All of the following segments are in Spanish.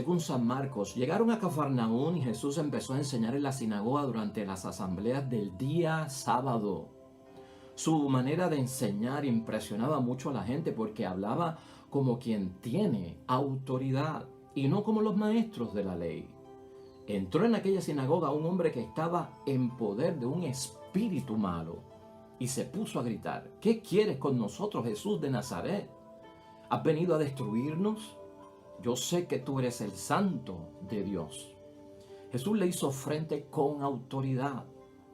según San Marcos, llegaron a Cafarnaún y Jesús empezó a enseñar en la sinagoga durante las asambleas del día sábado. Su manera de enseñar impresionaba mucho a la gente porque hablaba como quien tiene autoridad y no como los maestros de la ley. Entró en aquella sinagoga un hombre que estaba en poder de un espíritu malo y se puso a gritar: ¿Qué quieres con nosotros, Jesús de Nazaret? ¿Has venido a destruirnos? Yo sé que tú eres el Santo de Dios. Jesús le hizo frente con autoridad: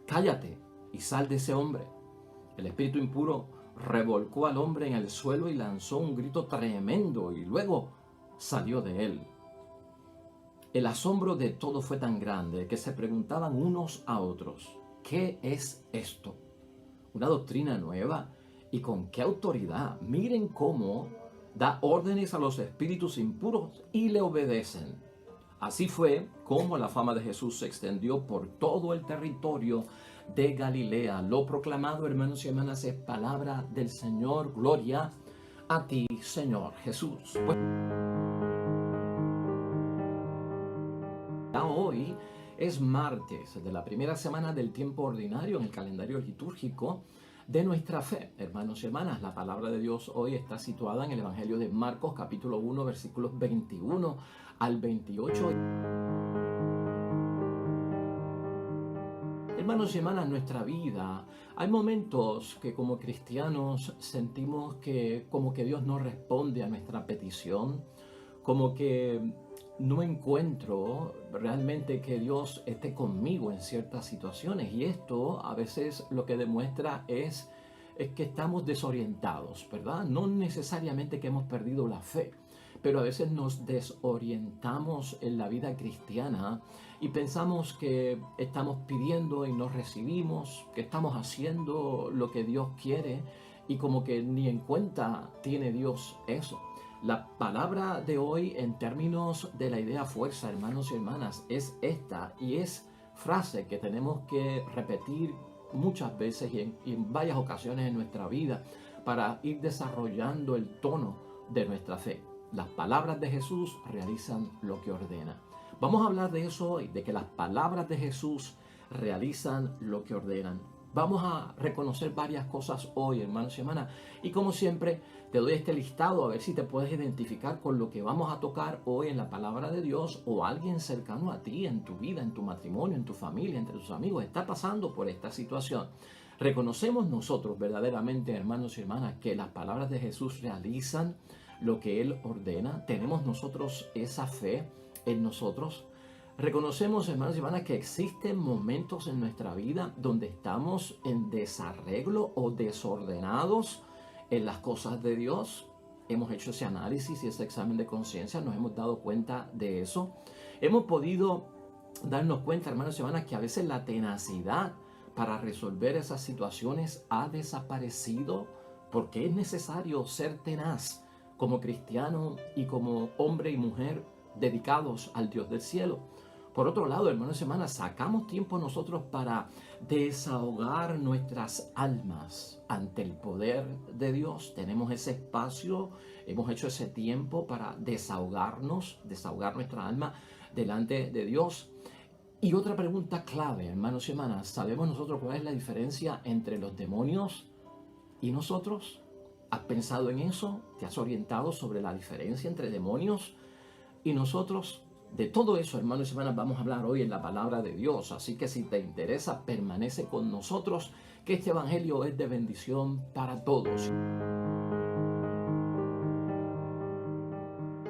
cállate y sal de ese hombre. El espíritu impuro revolcó al hombre en el suelo y lanzó un grito tremendo y luego salió de él. El asombro de todo fue tan grande que se preguntaban unos a otros: ¿qué es esto? ¿Una doctrina nueva? ¿Y con qué autoridad? Miren cómo da órdenes a los espíritus impuros y le obedecen. Así fue como la fama de Jesús se extendió por todo el territorio de Galilea. Lo proclamado, hermanos y hermanas, es palabra del Señor. Gloria a ti, Señor Jesús. Hoy es martes de la primera semana del tiempo ordinario en el calendario litúrgico de nuestra fe. Hermanos y hermanas, la palabra de Dios hoy está situada en el Evangelio de Marcos, capítulo 1, versículos 21 al 28. Hermanos y hermanas, en nuestra vida hay momentos que como cristianos sentimos que como que Dios no responde a nuestra petición, como que no encuentro realmente que Dios esté conmigo en ciertas situaciones, y esto a veces lo que demuestra es que estamos desorientados, ¿verdad? No necesariamente que hemos perdido la fe, pero a veces nos desorientamos en la vida cristiana y pensamos que estamos pidiendo y no recibimos, que estamos haciendo lo que Dios quiere y como que ni en cuenta tiene Dios eso. La palabra de hoy en términos de la idea fuerza, hermanos y hermanas, es esta, y es frase que tenemos que repetir muchas veces y en varias ocasiones en nuestra vida para ir desarrollando el tono de nuestra fe. Las palabras de Jesús realizan lo que ordena. Vamos a hablar de eso hoy, de que las palabras de Jesús realizan lo que ordenan. Vamos a reconocer varias cosas hoy, hermanos y hermanas, y como siempre te doy este listado a ver si te puedes identificar con lo que vamos a tocar hoy en la palabra de Dios, o alguien cercano a ti en tu vida, en tu matrimonio, en tu familia, entre tus amigos está pasando por esta situación. Reconocemos nosotros verdaderamente, hermanos y hermanas, que las palabras de Jesús realizan lo que Él ordena. Tenemos nosotros esa fe en nosotros. Reconocemos, hermanos y hermanas, que existen momentos en nuestra vida donde estamos en desarreglo o desordenados en las cosas de Dios. Hemos hecho ese análisis y ese examen de conciencia, nos hemos dado cuenta de eso. Hemos podido darnos cuenta, hermanos y hermanas, que a veces la tenacidad para resolver esas situaciones ha desaparecido, porque es necesario ser tenaz como cristiano y como hombre y mujer dedicados al Dios del cielo. Por otro lado, hermanos y hermanas, sacamos tiempo nosotros para desahogar nuestras almas ante el poder de Dios. Tenemos ese espacio, hemos hecho ese tiempo para desahogarnos, desahogar nuestra alma delante de Dios. Y otra pregunta clave, hermanos y hermanas, ¿sabemos nosotros cuál es la diferencia entre los demonios y nosotros? ¿Has pensado en eso? ¿Te has orientado sobre la diferencia entre demonios y nosotros? De todo eso, hermanos y hermanas, vamos a hablar hoy en la palabra de Dios. Así que si te interesa, permanece con nosotros, que este evangelio es de bendición para todos.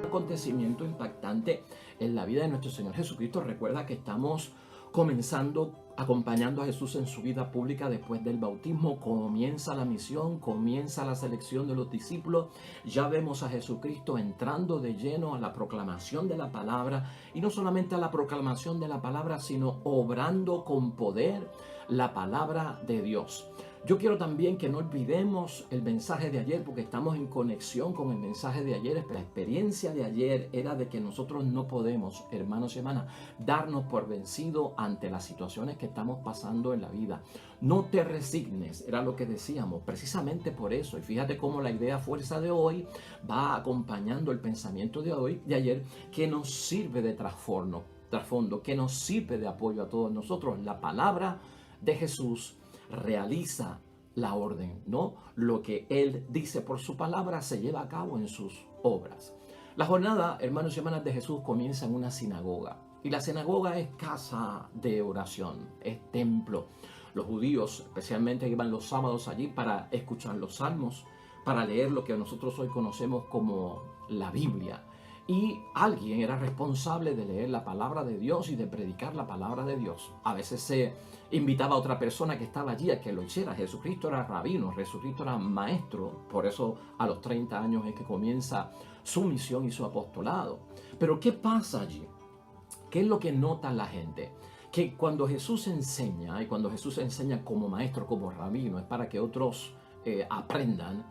Un acontecimiento impactante en la vida de nuestro Señor Jesucristo. Recuerda que estamos comenzando acompañando a Jesús en su vida pública después del bautismo. Comienza la misión, comienza la selección de los discípulos. Ya vemos a Jesucristo entrando de lleno a la proclamación de la palabra, y no solamente a la proclamación de la palabra, sino obrando con poder la palabra de Dios. Yo quiero también que no olvidemos el mensaje de ayer, porque estamos en conexión con el mensaje de ayer. La experiencia de ayer era de que nosotros no podemos, hermanos y hermanas, darnos por vencido ante las situaciones que estamos pasando en la vida. No te resignes, era lo que decíamos, precisamente por eso. Y fíjate cómo la idea fuerza de hoy va acompañando el pensamiento de hoy, de ayer, que nos sirve de trasfondo, que nos sirve de apoyo a todos nosotros. La palabra de Jesús realiza la orden, ¿no? Lo que Él dice por su palabra se lleva a cabo en sus obras. La jornada, hermanos y hermanas, de Jesús comienza en una sinagoga. Y la sinagoga es casa de oración, es templo. Los judíos especialmente iban los sábados allí para escuchar los salmos, para leer lo que nosotros hoy conocemos como la Biblia. Y alguien era responsable de leer la palabra de Dios y de predicar la palabra de Dios. A veces se invitaba a otra persona que estaba allí a que lo hiciera. Jesucristo era rabino, Jesucristo era maestro. Por eso a los 30 años es que comienza su misión y su apostolado. Pero ¿qué pasa allí? ¿Qué es lo que nota la gente? Que cuando Jesús enseña, y cuando Jesús enseña como maestro, como rabino, es para que otros aprendan.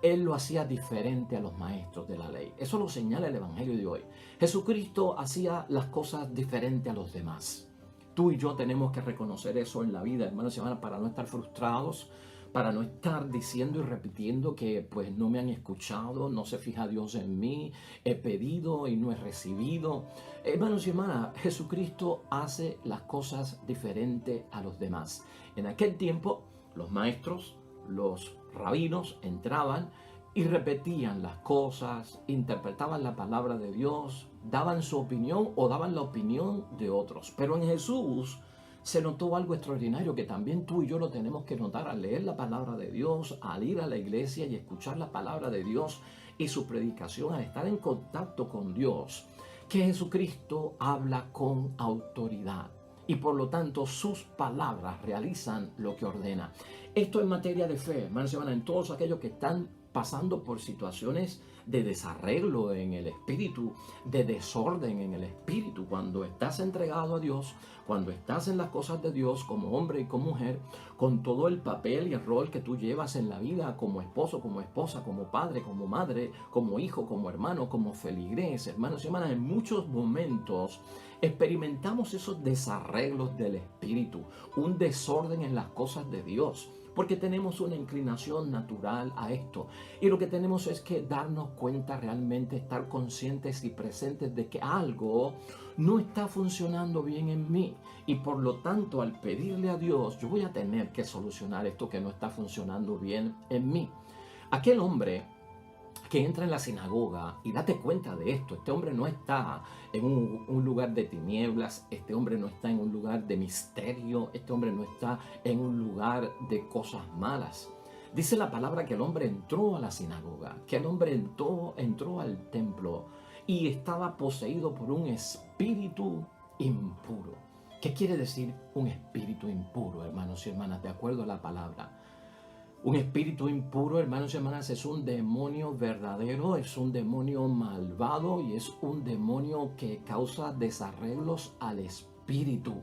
Él lo hacía diferente a los maestros de la ley. Eso lo señala el Evangelio de hoy. Jesucristo hacía las cosas diferentes a los demás. Tú y yo tenemos que reconocer eso en la vida, hermanos y hermanas, para no estar frustrados, para no estar diciendo y repitiendo que pues no me han escuchado, no se fija Dios en mí, he pedido y no he recibido. Hermanos y hermanas, Jesucristo hace las cosas diferentes a los demás. En aquel tiempo, los maestros, los rabinos entraban y repetían las cosas, interpretaban la palabra de Dios, daban su opinión o daban la opinión de otros. Pero en Jesús se notó algo extraordinario que también tú y yo lo tenemos que notar al leer la palabra de Dios, al ir a la iglesia y escuchar la palabra de Dios y su predicación, al estar en contacto con Dios, que Jesucristo habla con autoridad. Y por lo tanto sus palabras realizan lo que ordena. Esto en materia de fe, hermanos y hermanas, en todos aquellos que están pasando por situaciones de desarreglo en el espíritu, de desorden en el espíritu. Cuando estás entregado a Dios, cuando estás en las cosas de Dios como hombre y como mujer, con todo el papel y el rol que tú llevas en la vida como esposo, como esposa, como padre, como madre, como hijo, como hermano, como feligrés, hermanos y hermanas, en muchos momentos experimentamos esos desarreglos del espíritu, un desorden en las cosas de Dios, porque tenemos una inclinación natural a esto. Y lo que tenemos es que darnos cuenta realmente, estar conscientes y presentes de que algo no está funcionando bien en mí. Y por lo tanto, al pedirle a Dios, yo voy a tener que solucionar esto que no está funcionando bien en mí. Aquel hombre que entra en la sinagoga y date cuenta de esto, este hombre no está en un lugar de tinieblas, este hombre no está en un lugar de misterio, este hombre no está en un lugar de cosas malas. Dice la palabra que el hombre entró a la sinagoga, que el hombre entró al templo y estaba poseído por un espíritu impuro. ¿Qué quiere decir un espíritu impuro, hermanos y hermanas, de acuerdo a la palabra? Un espíritu impuro, hermanos y hermanas, es un demonio verdadero, es un demonio malvado y es un demonio que causa desarreglos al espíritu.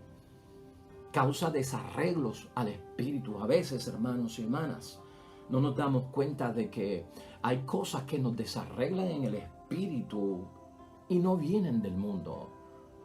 Causa desarreglos al espíritu. A veces, hermanos y hermanas, no nos damos cuenta de que hay cosas que nos desarreglan en el espíritu y no vienen del mundo.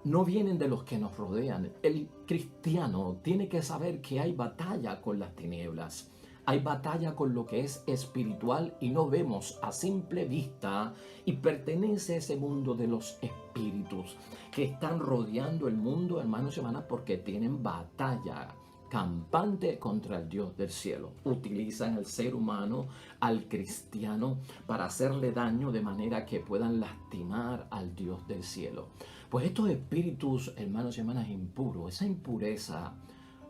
No vienen de los que nos rodean. El cristiano tiene que saber que hay batalla con las tinieblas. Hay batalla con lo que es espiritual y no vemos a simple vista, y pertenece a ese mundo de los espíritus que están rodeando el mundo, hermanos y hermanas, porque tienen batalla campante contra el Dios del cielo. Utilizan al ser humano, al cristiano, para hacerle daño de manera que puedan lastimar al Dios del cielo. Pues estos espíritus, hermanos y hermanas, impuros, esa impureza,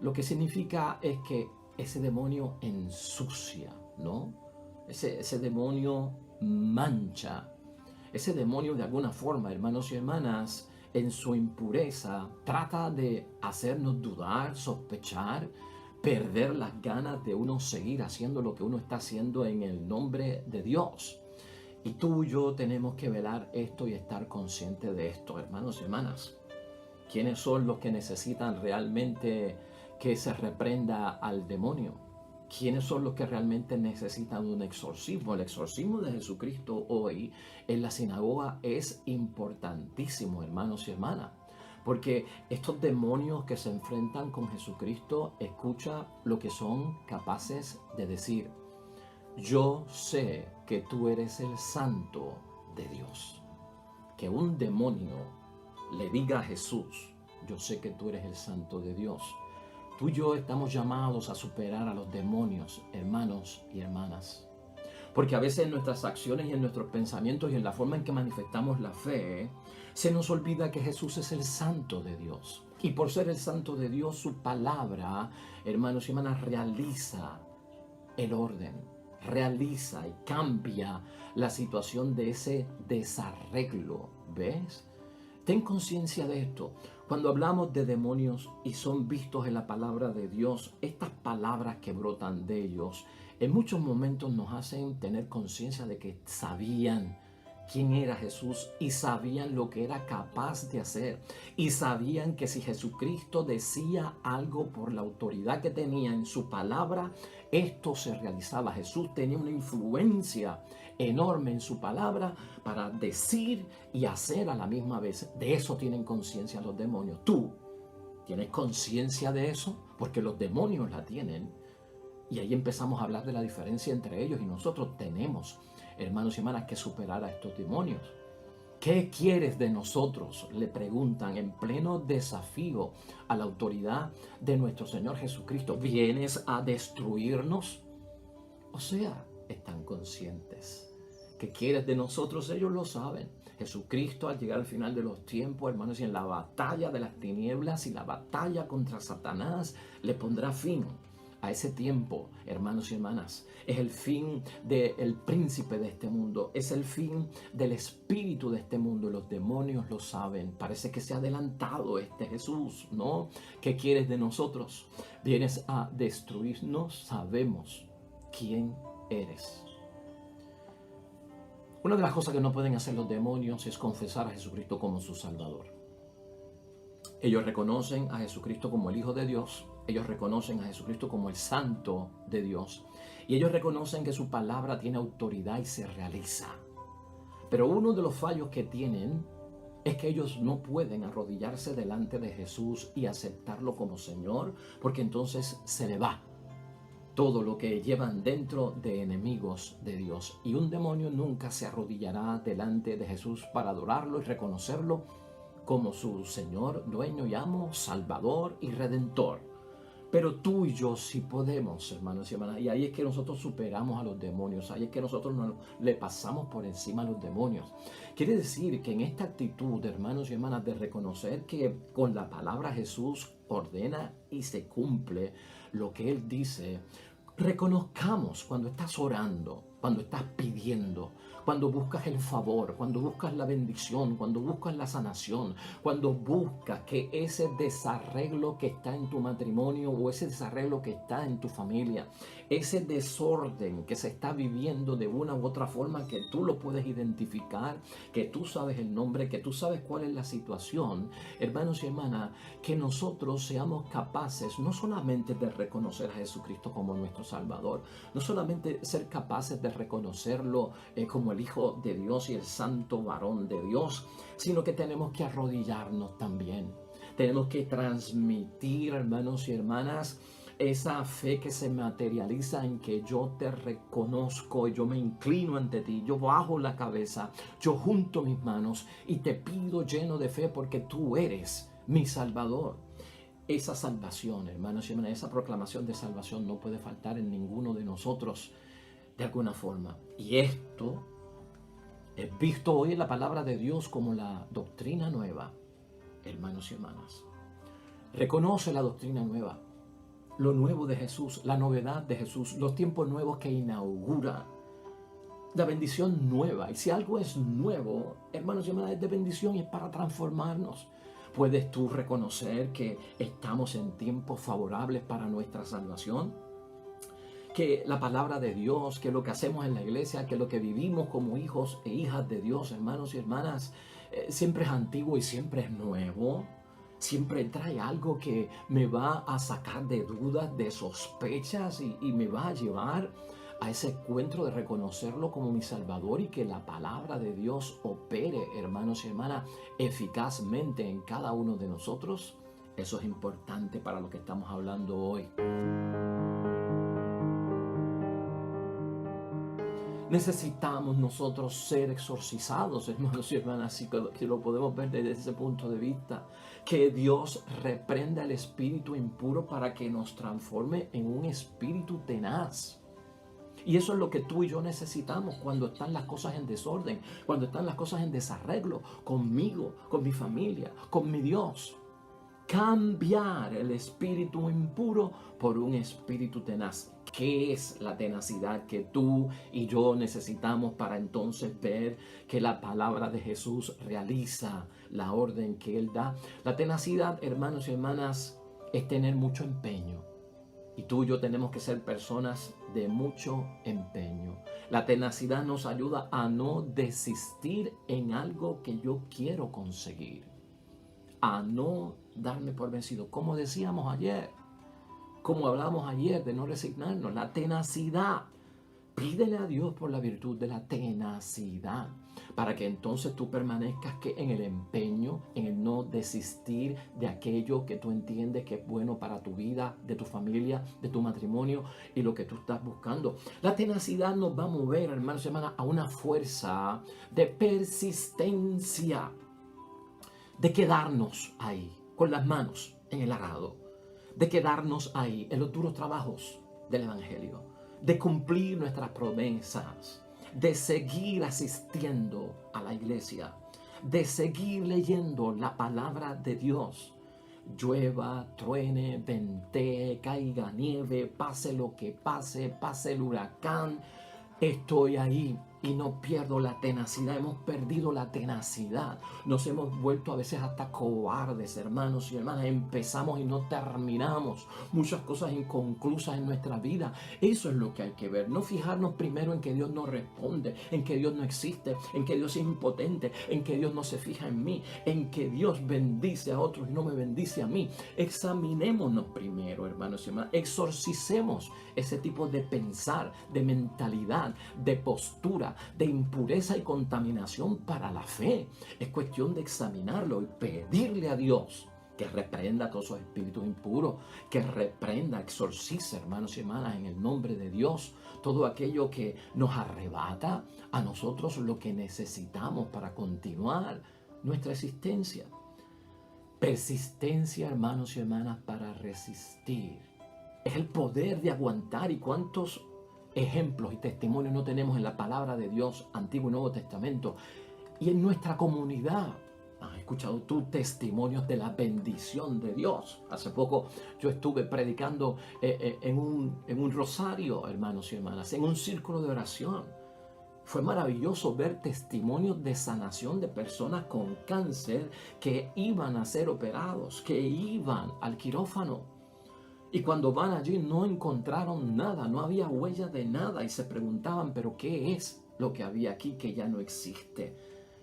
lo que significa es que ese demonio ensucia, ¿no? Ese demonio mancha. Ese demonio de alguna forma, hermanos y hermanas, en su impureza, trata de hacernos dudar, sospechar, perder las ganas de uno seguir haciendo lo que uno está haciendo en el nombre de Dios. Y tú y yo tenemos que velar esto y estar conscientes de esto, hermanos y hermanas. ¿Quiénes son los que necesitan realmente que se reprenda al demonio? ¿Quiénes son los que realmente necesitan un exorcismo? El exorcismo de Jesucristo hoy en la sinagoga es importantísimo, hermanos y hermanas. Porque estos demonios que se enfrentan con Jesucristo, escucha lo que son capaces de decir. Yo sé que tú eres el santo de Dios. Que un demonio le diga a Jesús, yo sé que tú eres el santo de Dios. Tú y yo estamos llamados a superar a los demonios, hermanos y hermanas. Porque a veces en nuestras acciones y en nuestros pensamientos y en la forma en que manifestamos la fe, se nos olvida que Jesús es el santo de Dios. Y por ser el santo de Dios, su palabra, hermanos y hermanas, realiza el orden, realiza y cambia la situación de ese desarreglo. ¿Ves? Ten conciencia de esto. Cuando hablamos de demonios y son vistos en la palabra de Dios, estas palabras que brotan de ellos, en muchos momentos nos hacen tener conciencia de que sabían quién era Jesús y sabían lo que era capaz de hacer. Y sabían que si Jesucristo decía algo por la autoridad que tenía en su palabra, esto se realizaba. Jesús tenía una influencia enorme en su palabra para decir y hacer a la misma vez. De eso tienen conciencia los demonios. ¿Tú tienes conciencia de eso? Porque los demonios la tienen. Y ahí empezamos a hablar de la diferencia entre ellos y nosotros. Tenemos, hermanos y hermanas, que superar a estos demonios. ¿Qué quieres de nosotros?, le preguntan en pleno desafío a la autoridad de nuestro Señor Jesucristo. ¿Vienes a destruirnos? O sea, están conscientes. ¿Qué quieres de nosotros? Ellos lo saben. Jesucristo, al llegar al final de los tiempos, hermanos, y en la batalla de las tinieblas y la batalla contra Satanás, le pondrá fin a ese tiempo, hermanos y hermanas. Es el fin del príncipe de este mundo. Es el fin del espíritu de este mundo. Los demonios lo saben. Parece que se ha adelantado este Jesús, ¿no? ¿Qué quieres de nosotros? ¿Vienes a destruirnos? Sabemos quién eres. Una de las cosas que no pueden hacer los demonios es confesar a Jesucristo como su Salvador. Ellos reconocen a Jesucristo como el Hijo de Dios. Ellos reconocen a Jesucristo como el Santo de Dios. Y ellos reconocen que su palabra tiene autoridad y se realiza. Pero uno de los fallos que tienen es que ellos no pueden arrodillarse delante de Jesús y aceptarlo como Señor, porque entonces se le va todo lo que llevan dentro de enemigos de Dios. Y un demonio nunca se arrodillará delante de Jesús para adorarlo y reconocerlo como su Señor, dueño y amo, Salvador y Redentor. Pero tú y yo sí podemos, hermanos y hermanas. Y ahí es que nosotros superamos a los demonios. Ahí es que nosotros le pasamos por encima a los demonios. Quiere decir que en esta actitud, hermanos y hermanas, de reconocer que con la palabra Jesús ordena y se cumple lo que Él dice, reconozcamos cuando estás orando, cuando estás pidiendo, cuando buscas el favor, cuando buscas la bendición, cuando buscas la sanación, cuando buscas que ese desarreglo que está en tu matrimonio o ese desarreglo que está en tu familia, ese desorden que se está viviendo de una u otra forma, que tú lo puedes identificar, que tú sabes el nombre, que tú sabes cuál es la situación, hermanos y hermanas, que nosotros seamos capaces no solamente de reconocer a Jesucristo como nuestro Salvador, no solamente ser capaces de reconocerlo como el Hijo de Dios y el santo varón de Dios, sino que tenemos que arrodillarnos también. Tenemos que transmitir, hermanos y hermanas, esa fe que se materializa en que yo te reconozco, yo me inclino ante ti, yo bajo la cabeza, yo junto mis manos y te pido lleno de fe porque tú eres mi Salvador. Esa salvación, hermanos y hermanas, esa proclamación de salvación no puede faltar en ninguno de nosotros de alguna forma. Y esto es visto hoy en la palabra de Dios como la doctrina nueva, hermanos y hermanas. Reconoce la doctrina nueva, lo nuevo de Jesús, la novedad de Jesús, los tiempos nuevos que inaugura, la bendición nueva. Y si algo es nuevo, hermanos y hermanas, es de bendición y es para transformarnos. ¿Puedes tú reconocer que estamos en tiempos favorables para nuestra salvación? Que la palabra de Dios, que lo que hacemos en la iglesia, que lo que vivimos como hijos e hijas de Dios, hermanos y hermanas, siempre es antiguo y siempre es nuevo. siempre trae algo que me va a sacar de dudas, de sospechas y me va a llevar a ese encuentro de reconocerlo como mi Salvador y que la palabra de Dios opere, hermanos y hermanas, eficazmente en cada uno de nosotros. Eso es importante para lo que estamos hablando hoy. Necesitamos nosotros ser exorcizados, hermanos y hermanas, si lo podemos ver desde ese punto de vista. Que Dios reprenda el espíritu impuro para que nos transforme en un espíritu tenaz. Y eso es lo que tú y yo necesitamos cuando están las cosas en desorden, cuando están las cosas en desarreglo, conmigo, con mi familia, con mi Dios. Cambiar el espíritu impuro por un espíritu tenaz. ¿Qué es la tenacidad que tú y yo necesitamos para entonces ver que la palabra de Jesús realiza la orden que Él da? La tenacidad, hermanos y hermanas, es tener mucho empeño. Y tú y yo tenemos que ser personas de mucho empeño. La tenacidad nos ayuda a no desistir en algo que yo quiero conseguir. A no darme por vencido. Como decíamos ayer, como hablamos ayer de no resignarnos, la tenacidad. Pídele a Dios por la virtud de la tenacidad, para que entonces tú permanezcas en el empeño, en el no desistir de aquello que tú entiendes que es bueno para tu vida, de tu familia, de tu matrimonio y lo que tú estás buscando. La tenacidad nos va a mover, hermanos y hermanas, a una fuerza de persistencia, de quedarnos ahí, con las manos en el arado, de quedarnos ahí en los duros trabajos del Evangelio, de cumplir nuestras promesas, de seguir asistiendo a la iglesia, de seguir leyendo la palabra de Dios. Llueva, truene, ventee, caiga nieve, pase lo que pase, pase el huracán, estoy ahí y no pierdo la tenacidad. Hemos perdido la tenacidad. Nos hemos vuelto a veces hasta cobardes, hermanos y hermanas. Empezamos y no terminamos. Muchas cosas inconclusas en nuestra vida. Eso es lo que hay que ver. No fijarnos primero en que Dios no responde, en que Dios no existe, en que Dios es impotente, en que Dios no se fija en mí, en que Dios bendice a otros y no me bendice a mí. Examinémonos primero, hermanos y hermanas. Exorcicemos ese tipo de pensar, de mentalidad, de postura, de impureza y contaminación para la fe. Es cuestión de examinarlo y pedirle a Dios que reprenda todos esos espíritus impuros, que reprenda, exorcice, hermanos y hermanas, en el nombre de Dios, todo aquello que nos arrebata a nosotros lo que necesitamos para continuar nuestra existencia. Persistencia, hermanos y hermanas, para resistir. Es el poder de aguantar. ¿Y cuántos ejemplos y testimonios no tenemos en la palabra de Dios, Antiguo y Nuevo Testamento, y en nuestra comunidad? ¿Has escuchado tú testimonios de la bendición de Dios? Hace poco yo estuve predicando en un rosario, hermanos y hermanas, en un círculo de oración. Fue maravilloso ver testimonios de sanación de personas con cáncer que iban a ser operados, que iban al quirófano. Y cuando van allí no encontraron nada, no había huella de nada y se preguntaban, pero ¿qué es lo que había aquí que ya no existe?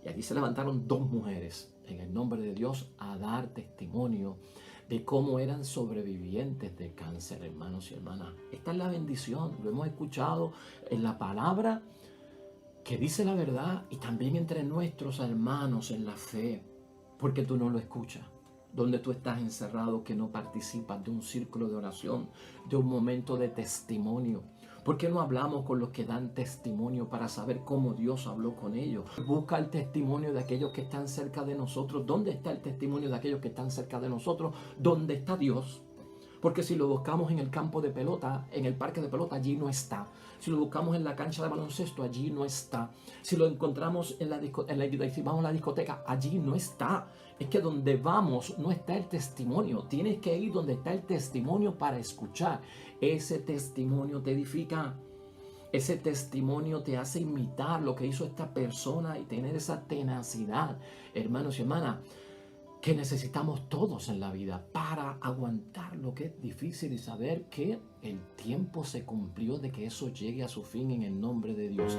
Y allí se levantaron dos mujeres en el nombre de Dios a dar testimonio de cómo eran sobrevivientes de cáncer, hermanos y hermanas. Esta es la bendición, lo hemos escuchado en la palabra que dice la verdad y también entre nuestros hermanos en la fe, porque tú no lo escuchas. Donde tú estás encerrado, que no participas de un círculo de oración, de un momento de testimonio. ¿Por qué no hablamos con los que dan testimonio para saber cómo Dios habló con ellos? Busca el testimonio de aquellos que están cerca de nosotros. ¿Dónde está el testimonio de aquellos que están cerca de nosotros? ¿Dónde está Dios? Porque si lo buscamos en el campo de pelota, en el parque de pelota, allí no está. Si lo buscamos en la cancha de baloncesto, allí no está. Si lo encontramos si vamos a la discoteca, allí no está. Es que donde vamos no está el testimonio. Tienes que ir donde está el testimonio para escuchar. Ese testimonio te edifica. Ese testimonio te hace imitar lo que hizo esta persona y tener esa tenacidad, hermanos y hermanas, que necesitamos todos en la vida para aguantar lo que es difícil y saber que el tiempo se cumplió de que eso llegue a su fin en el nombre de Dios.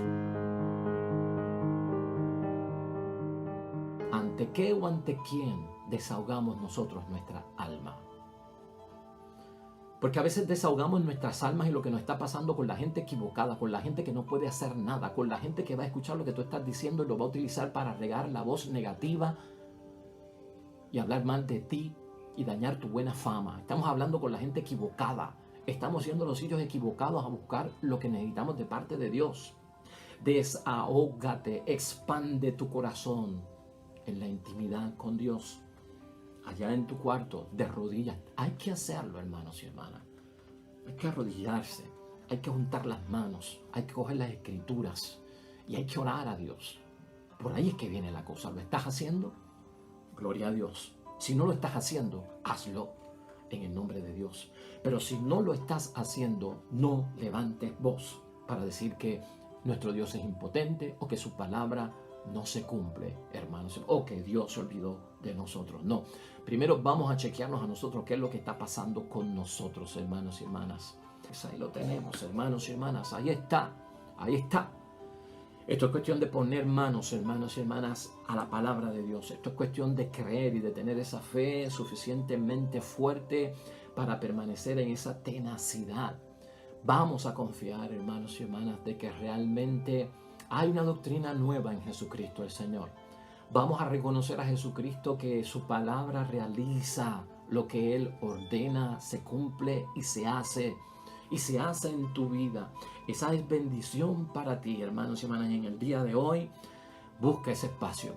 ¿Ante qué o ante quién desahogamos nosotros nuestra alma. Porque a veces desahogamos nuestras almas y lo que nos está pasando con la gente equivocada, con la gente que no puede hacer nada, con la gente que va a escuchar lo que tú estás diciendo y lo va a utilizar para regar la voz negativa y hablar mal de ti y dañar tu buena fama. Estamos hablando con la gente equivocada. Estamos yendo a los sitios equivocados a buscar lo que necesitamos de parte de Dios. Desahógate, expande tu corazón en la intimidad con Dios. Allá en tu cuarto, de rodillas. Hay que hacerlo, hermanos y hermanas. Hay que arrodillarse, hay que juntar las manos, hay que coger las escrituras y hay que orar a Dios. Por ahí es que viene la cosa. ¿Lo estás haciendo? Gloria a Dios. Si no lo estás haciendo, hazlo en el nombre de Dios. Pero si no lo estás haciendo, no levantes voz para decir que nuestro Dios es impotente o que su palabra no se cumple, hermanos, o que Dios se olvidó de nosotros. No, primero vamos a chequearnos a nosotros qué es lo que está pasando con nosotros, hermanos y hermanas. Pues ahí lo tenemos, hermanos y hermanas, ahí está, ahí está. Esto es cuestión de poner manos, hermanos y hermanas, a la palabra de Dios. Esto es cuestión de creer y de tener esa fe suficientemente fuerte para permanecer en esa tenacidad. Vamos a confiar, hermanos y hermanas, de que realmente hay una doctrina nueva en Jesucristo el Señor. Vamos a reconocer a Jesucristo que su palabra realiza lo que Él ordena, se cumple y se hace. Y se hace en tu vida. Esa es bendición para ti, hermanos y hermanas. Y en el día de hoy, busca ese espacio.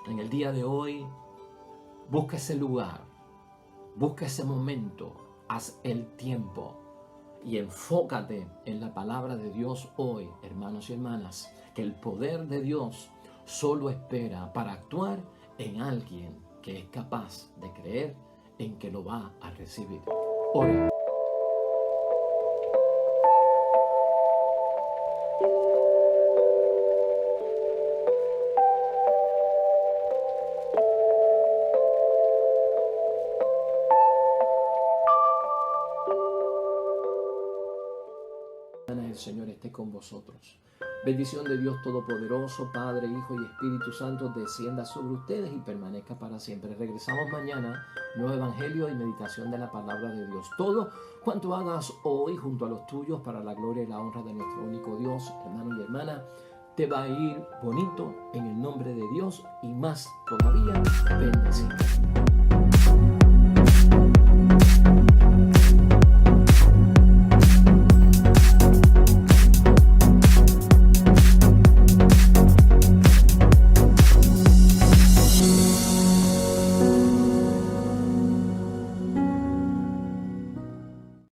En el día de hoy, busca ese lugar. Busca ese momento. Haz el tiempo. Y enfócate en la palabra de Dios hoy, hermanos y hermanas. Que el poder de Dios solo espera para actuar en alguien que es capaz de creer en que lo va a recibir. Ora. El Señor esté con vosotros. Bendición de Dios Todopoderoso, Padre, Hijo y Espíritu Santo, descienda sobre ustedes y permanezca para siempre. Regresamos mañana, nuevo evangelio y meditación de la palabra de Dios. Todo cuanto hagas hoy junto a los tuyos para la gloria y la honra de nuestro único Dios, hermano y hermana, te va a ir bonito en el nombre de Dios y más todavía bendecido.